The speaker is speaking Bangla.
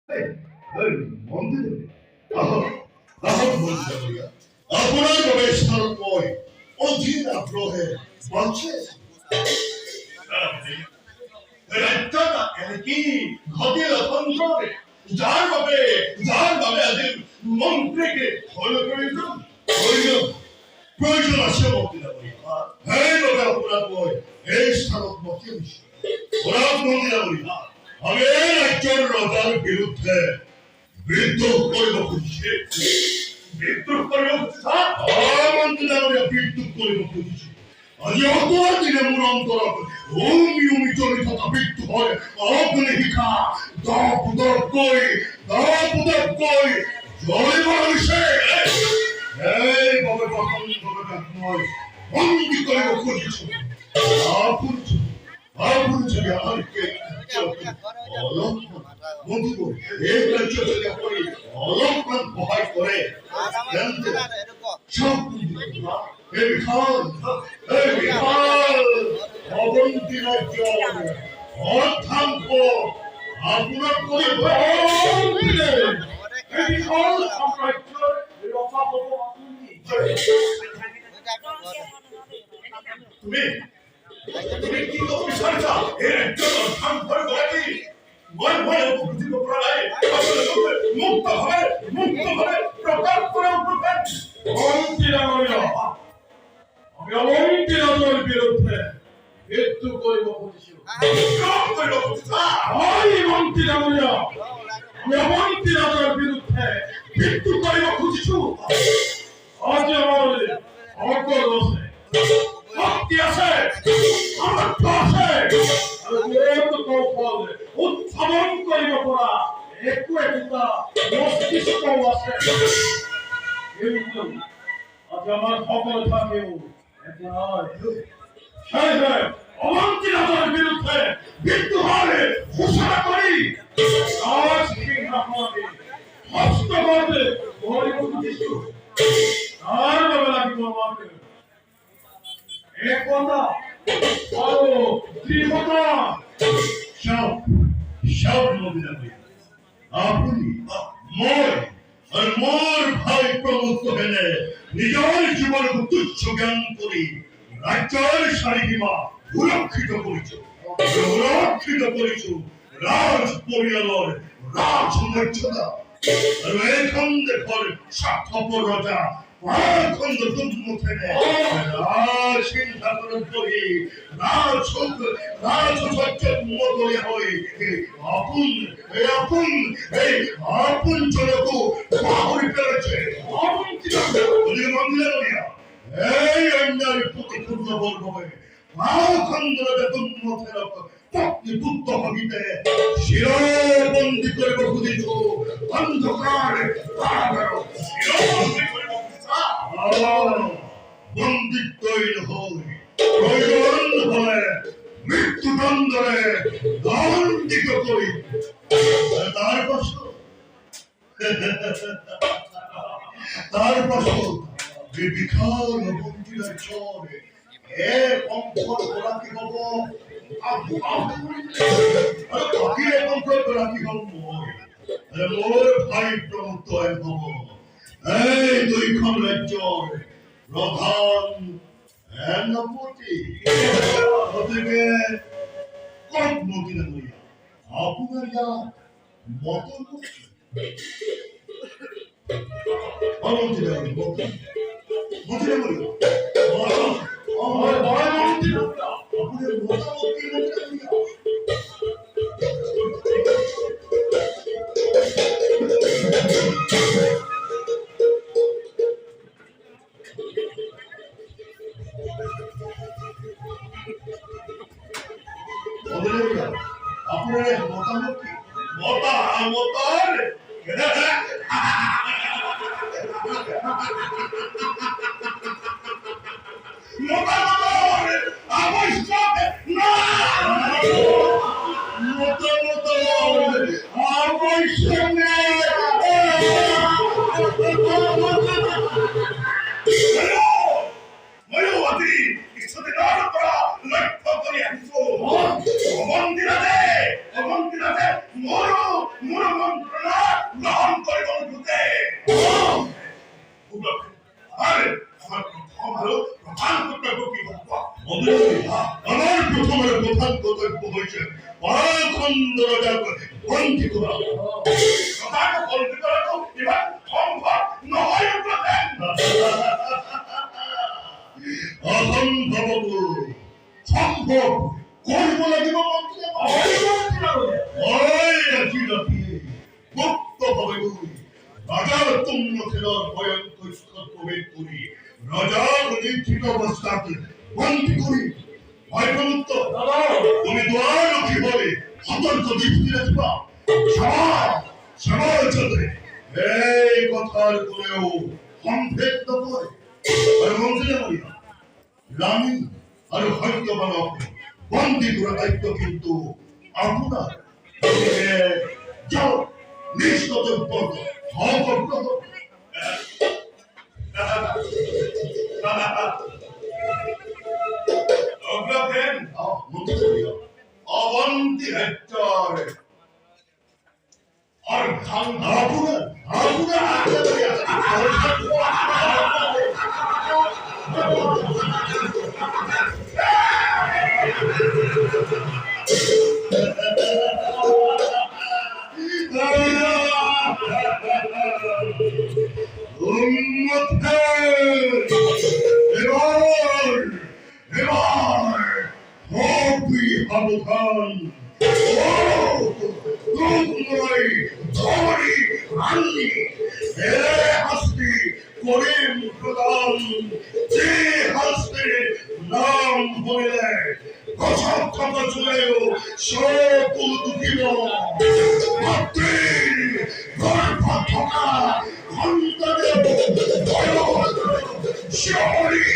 মন্দিরে মন্দিরা আপনার গবেষণার পর অধীর আগ্রহে বলছে রাজ্যটা কি ঘটিল অন্তরে যার ভাবে আজ মন্ত্রীকে ফলো প্রয়োজন প্রয়োজন আছে মন্ত্রীরা বলি হ্যাঁ তবে আপনার বই এই স্থানত মতে ওরা মন্ত্রীরা বলি আমি রাজ্যের রাজার বিরুদ্ধে বিদ্রোহ করিব খুঁজছে বিদ্রোহ করিব খুঁজছে মন্ত্রীরা বলি বিদ্রোহ করিব খুঁজছে আজ অতর দিনে মোর অন্তর ওমি চলি থাকা বিদ্যু হয় আপনি হিখা দাপুদর কই জয় মানুষে এই বাবা বাবা নয় বন্দি করিব খুঁজছে আপন যদি আমাকে অলঙ্কার বন্ধু এই রাজ্য থেকে আপনি অলঙ্কার ভয় করে জানতে সব এই বিশাল অবন্তি রাজ্য অর্থাঙ্ক আপনার করে এই বিশাল সাম্রাজ্যের রক্ষা করব তুমি তুমি কি তো বিশালটা এর একজন অর্থাঙ্ক করে গড়াকি মন উপস্থিত করায় মুক্তভাবে প্রকাশ করে উঠবেন অবন্তি রাজ্য আমি অবন্তি রাজার বিরুদ্ধে মৃত্যু করিব খুঁজিছি মন্ত্রী রামুয়া আমি অবন্তি রাজার বিরুদ্ধে মৃত্যু করিব খুঁজিছু আজ আমার অকল আছে শক্তি আছে সামর্থ্য আছে কৌশল উৎসাবন করিব পৰা একো একোটা মস্তিষ্ক আছে কিন্তু আজ আমার সকল থাকেও অবন্তি রাজার বিরুদ্ধে বিদ্রোহের ঘোষণা করি আজ সিংহাসনে হস্ত করতে গরিব কিছু আর বাবা লাগিব আমাকে এক কথা আরো ত্রিপতা সব নবীরা আপনি মোর ভাই প্রমুখ হেলে নিজের জীবনকে তুচ্ছ জ্ঞান করি রাজ্যের সারিসীমা সুরক্ষিত করিছো রাজ পরিয়ালর রাজ মর্যাদা আর এখন দেখর স্বার্থপর রাজা খন্দ দুধ থেকে রাজ সিংহাসন করি রাজ মতলে হই আপন জনকু বাহুরি ফেলেছে আপন কি মন্দিরে রইয়া এই অন্যায় প্রতিপূর্ণ বলবে খন্দ তুন্মথের পত্নী পুত্র হইতে শিরবন্দি করিব খুঁজিছু অন্ধকার বন্দিত্বহীন হই প্রয়োজন হলে মৃত্যুদণ্ডে দণ্ডিত করি তার পাশে বিখাল বন্দিরা চরে এক অঙ্কর করা কি হব বাকির অঙ্কর করা কি হব মোর ভাই প্রমুক্ত হব এই দুইখন রাজ্যর প্রধান সেনাপতি ওদেরকে কম মতিরা লইয়া আপনার যা মত মন্ত্রীরা মন্ত্রীরা বলি আমার বড় মন্ত্রীরা আপনাদের মতামত কি মন্ত্রীরা আপনাদের মতামত কি মতামত মন্ত্রী আমার প্রথমের প্রধান কর্তব্য হয়েছে পরাখণ্ড রাজাকে বন্দী করা। রাজাকে বন্দী করা তো এবার সম্ভব নয়। অসম্ভব সম্ভব করব লাগিব মুক্ত ভাবে রাজার তুম্য খেলার ভয়ঙ্কর প্রবেশ করি রাজার নিশ্চিত অবস্থাকে বন্দী করি। ভয়প্রমুক্ত তুমি দোয়ারক্ষী বলে সতর্ক দৃষ্টি রাখবা। সবার সাথে এই কথার করেও সম্ভেদ করে রানী আর হয়তো বন্দী করা দায়িত্ব কিন্তু আপনার। যাও নিষ্কর্তব্য অবন্তি হেক্টর আর ধান সাবধান হস্তে করেন প্রদান যে হস্তে নাম হইলে কসব কথা চলেও সকল দুঃখিব মাতৃ গর্ভ থকা ঘণ্টা দেব শরী